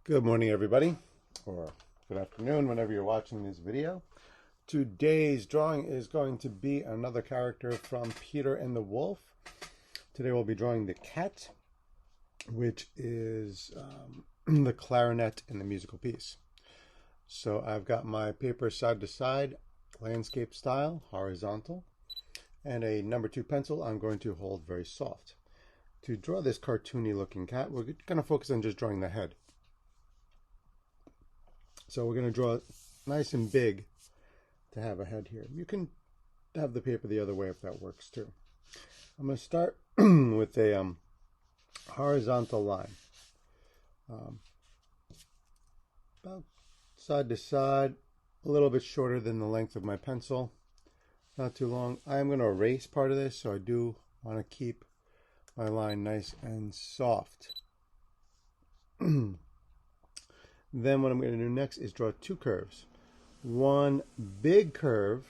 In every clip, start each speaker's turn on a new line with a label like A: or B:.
A: Good morning, everybody, or good afternoon, whenever you're watching this video. Today's drawing is going to be another character from Peter and the Wolf. Today we'll be drawing the cat, which is the clarinet in the musical piece. So I've got my paper side to side, landscape style, horizontal, and a number 2 pencil I'm going to hold very soft. To draw this cartoony looking cat, we're going to focus on just drawing the head. So we're going to draw nice and big to have a head here. You can have the paper the other way if that works too. I'm going to start with a horizontal line. About side to side, a little bit shorter than the length of my pencil. Not too long. I am going to erase part of this, so I do want to keep my line nice and soft. Then what I'm going to do next is draw 2 curves. One big curve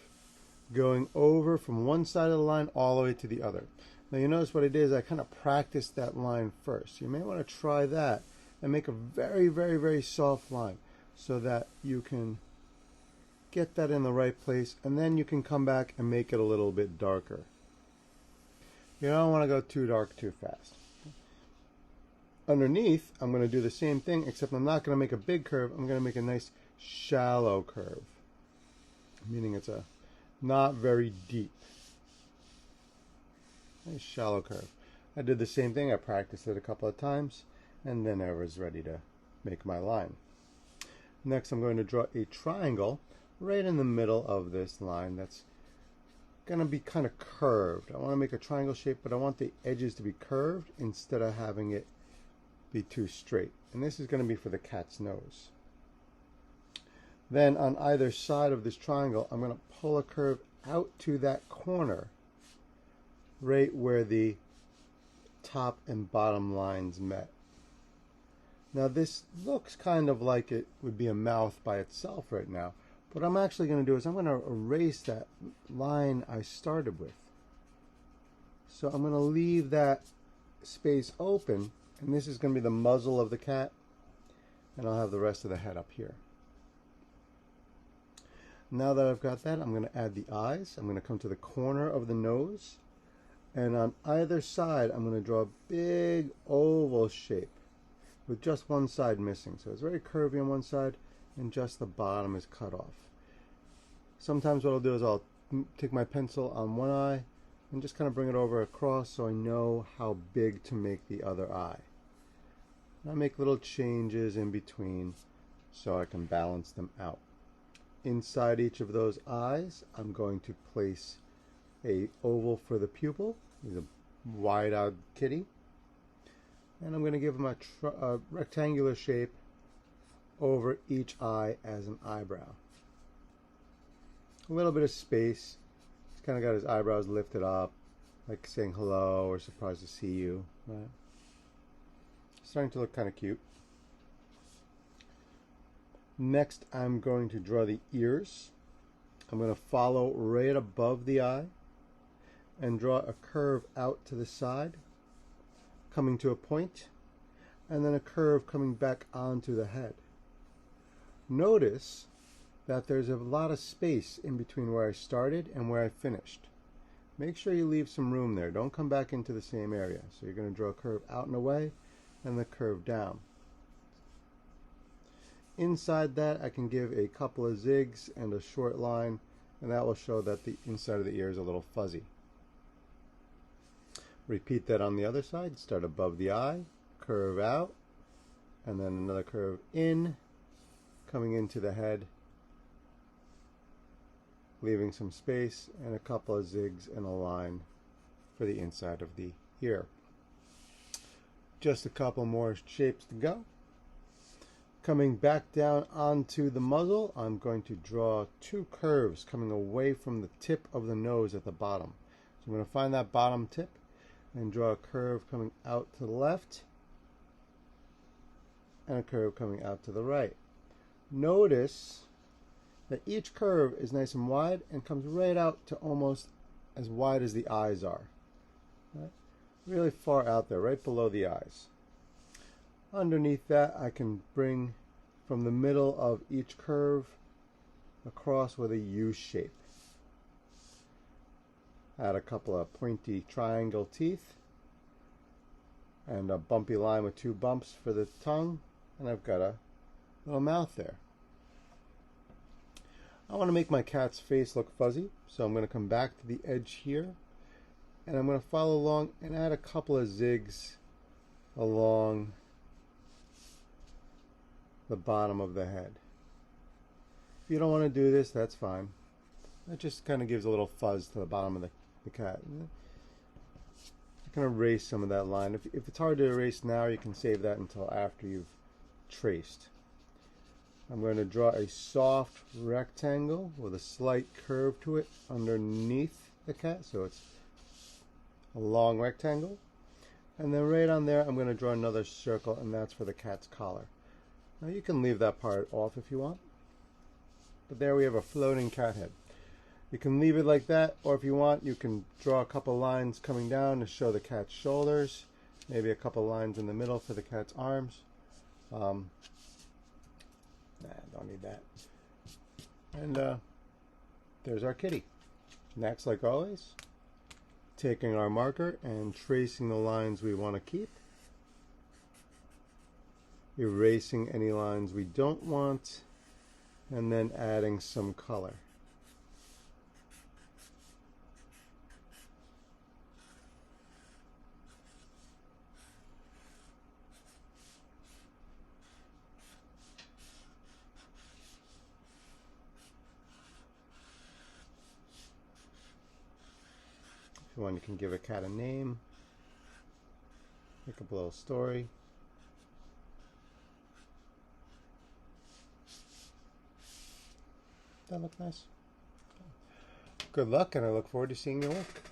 A: going over from one side of the line all the way to the other. Now you notice what I did is I kind of practiced that line first. You may want to try that and make a very, very, very soft line so that you can get that in the right place, and then you can come back and make it a little bit darker. You don't want to go too dark too fast. Underneath, I'm going to do the same thing, except I'm not going to make a big curve. I'm going to make a nice shallow curve, meaning it's a not very deep. Nice shallow curve. I did the same thing. I practiced it a couple of times, and then I was ready to make my line. Next, I'm going to draw a triangle right in the middle of this line that's going to be kind of curved. I want to make a triangle shape, but I want the edges to be curved instead of having it be too straight. And this is going to be for the cat's nose. Then on either side of this triangle, I'm going to pull a curve out to that corner, right where the top and bottom lines met. Now this looks kind of like it would be a mouth by itself right now. What I'm actually going to do is I'm going to erase that line I started with. So I'm going to leave that space open, and this is going to be the muzzle of the cat, and I'll have the rest of the head up here. Now that I've got that, I'm going to add the eyes. I'm going to come to the corner of the nose, and on either side I'm going to draw a big oval shape with just one side missing. So it's very curvy on one side and just the bottom is cut off. Sometimes what I'll do is I'll take my pencil on one eye and just kind of bring it over across so I know how big to make the other eye. And I make little changes in between so I can balance them out. Inside each of those eyes, I'm going to place a oval for the pupil. He's a wide-eyed kitty. And I'm going to give him a rectangular shape over each eye as an eyebrow. A little bit of space. He's kind of got his eyebrows lifted up, like saying hello or surprised to see you. Right? Starting to look kind of cute. Next, I'm going to draw the ears. I'm going to follow right above the eye and draw a curve out to the side, coming to a point, and then a curve coming back onto the head. Notice that there's a lot of space in between where I started and where I finished. Make sure you leave some room there. Don't come back into the same area. So you're going to draw a curve out and away and the curve down. Inside that, I can give a couple of zigs and a short line, and that will show that the inside of the ear is a little fuzzy. Repeat that on the other side. Start above the eye, curve out, and then another curve in, coming into the head, leaving some space and a couple of zigs and a line for the inside of the ear. Just a couple more shapes to go. Coming back down onto the muzzle, I'm going to draw 2 curves coming away from the tip of the nose at the bottom. So I'm going to find that bottom tip and draw a curve coming out to the left and a curve coming out to the right. Notice that each curve is nice and wide and comes right out to almost as wide as the eyes are. Right? Really far out there, right below the eyes. Underneath that, I can bring from the middle of each curve across with a U shape. Add a couple of pointy triangle teeth and a bumpy line with 2 bumps for the tongue, and I've got a little mouth there. I want to make my cat's face look fuzzy, so I'm going to come back to the edge here, and I'm going to follow along and add a couple of zigs along the bottom of the head. If you don't want to do this, that's fine. That just kind of gives a little fuzz to the bottom of the cat. You can erase some of that line. If it's hard to erase now, you can save that until after you've traced. I'm going to draw a soft rectangle with a slight curve to it underneath the cat, so it's a long rectangle. And then right on there, I'm going to draw another circle, and that's for the cat's collar. Now you can leave that part off if you want. But there we have a floating cat head. You can leave it like that, or if you want, you can draw a couple lines coming down to show the cat's shoulders, maybe a couple lines in the middle for the cat's arms. Nah, don't need that. And there's our kitty. Next, like always, taking our marker and tracing the lines we want to keep, erasing any lines we don't want, and then adding some color. If you want, you can give a cat a name, make up a little story. That look nice? Good luck, and I look forward to seeing your work.